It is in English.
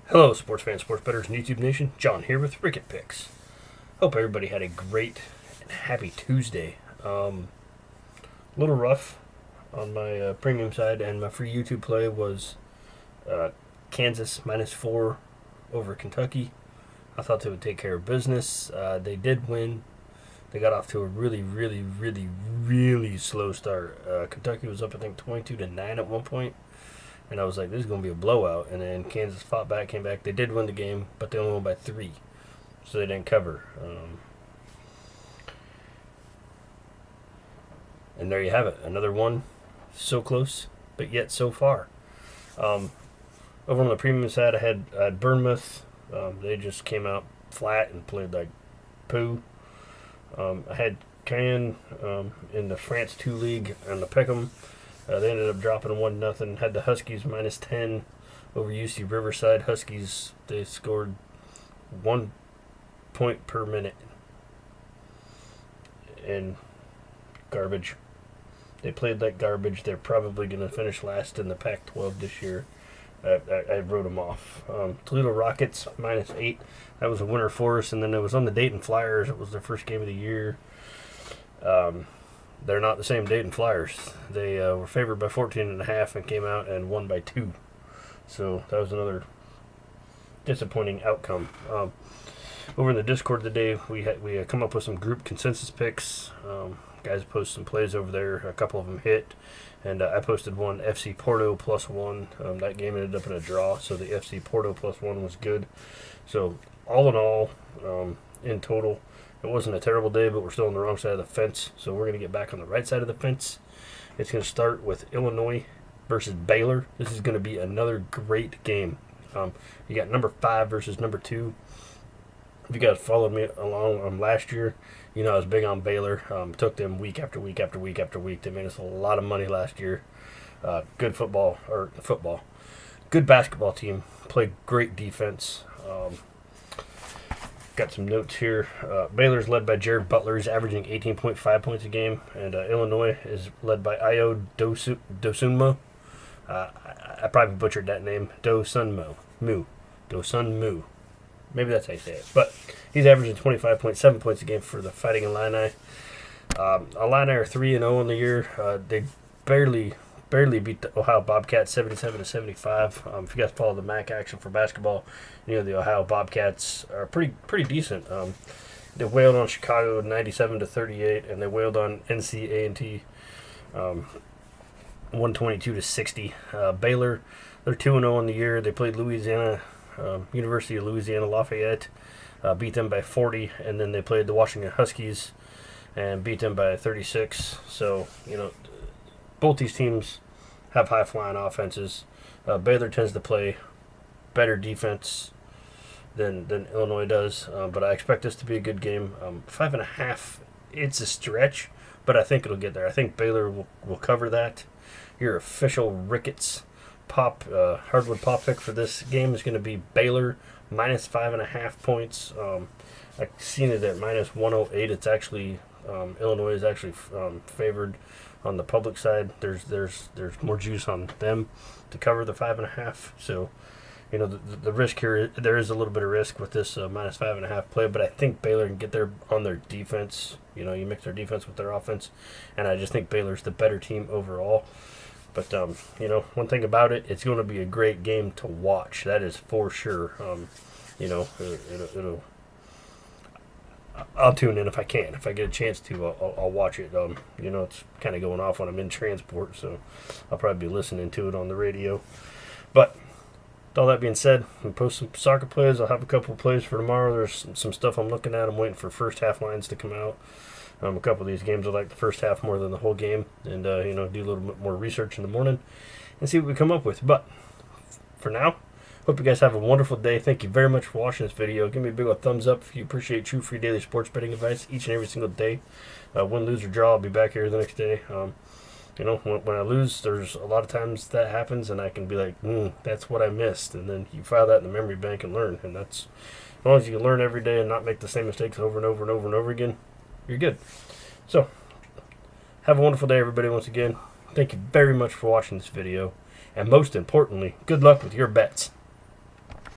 Hello, sports fans, sports bettors, and YouTube Nation. John here with Ricket Picks. Hope everybody had a great and happy Tuesday. A little rough on my premium side, and my free YouTube play was Kansas -4 over Kentucky. I thought they would take care of business. They did win. They got off to a really slow start. Kentucky was up, I think, 22-9 at one point. And I was like, this is going to be a blowout. And then Kansas fought back, came back. They did win the game, but they only won by 3. So they didn't cover. And there you have it. Another one. So close, but yet so far. Over on the premium side, I had Bournemouth. They just came out flat and played like poo. I had Caen in the France 2 League on the Peckham. They ended up dropping 1-0. Had the Huskies -10 over UC Riverside. Huskies, they scored 1 point per minute. And garbage. They played like garbage. They're probably going to finish last in the Pac-12 this year. I wrote them off. Toledo Rockets -8. That was a winner for us. And then it was on the Dayton Flyers. It was their first game of the year. They're not the same Dayton Flyers. They were favored by 14.5 and came out and won by 2. So that was another disappointing outcome. Over in the Discord today, we come up with some group consensus picks. Guys posted some plays over there. A couple of them hit. And I posted one, FC Porto +1. That game ended up in a draw, so the FC Porto +1 was good. So all in all, in total, it wasn't a terrible day, but we're still on the wrong side of the fence. So we're going to get back on the right side of the fence. It's going to start with Illinois versus Baylor. This is going to be another great game. You got number 5 versus number 2. If you guys followed me along last year, you know I was big on Baylor. Took them week after week after week after week. They made us a lot of money last year. Good good basketball team. Played great defense. Got some notes here. Baylor's led by Jared Butler. He's averaging 18.5 points a game. And Illinois is led by Ayo Dosunmu. I probably butchered that name. Dosunmu. Maybe that's how you say it. But he's averaging 25.7 points a game for the Fighting Illini. Illini are 3-0 in the year. They barely beat the Ohio Bobcats 77-75. If you guys follow the MAC action for basketball, you know the Ohio Bobcats are pretty decent. They wailed on Chicago 97-38, and they wailed on NCAA 122-60. Baylor, they're 2-0 in the year. They played Louisiana, University of Louisiana Lafayette, beat them by 40, and then they played the Washington Huskies and beat them by 36. So both these teams have high-flying offenses. Baylor tends to play better defense than Illinois does, but I expect this to be a good game. 5.5, it's a stretch, but I think it'll get there. I think Baylor will cover that. Your official Ricketts hardwood pop pick for this game is going to be Baylor -5.5 points. I've seen it at -108. It's actually Illinois is actually favored on the public side. There's more juice on them to cover the 5.5. So the risk here, there is a little bit of risk with this -5.5 play, but I think Baylor can get there on their defense. You mix their defense with their offense, and I just think Baylor's the better team overall. But, one thing about it, it's going to be a great game to watch. That is for sure. I'll tune in if I can. If I get a chance to, I'll watch it. It's kind of going off when I'm in transport, so I'll probably be listening to it on the radio. But with all that being said, I'm post some soccer plays. I'll have a couple of plays for tomorrow. There's some stuff I'm looking at. I'm waiting for first half lines to come out. A couple of these games I like the first half more than the whole game, and do a little bit more research in the morning and see what we come up with. But for now, hope you guys have a wonderful day. Thank you very much for watching this video. Give me a big old thumbs up if you appreciate true free daily sports betting advice each and every single day. Win, lose, or draw, I'll be back here the next day. When I lose, there's a lot of times that happens, and I can be like, that's what I missed. And then you file that in the memory bank and learn. And that's, as long as you can learn every day and not make the same mistakes over and over and over and over again, you're good. So, have a wonderful day, everybody, once again. Thank you very much for watching this video. And most importantly, good luck with your bets.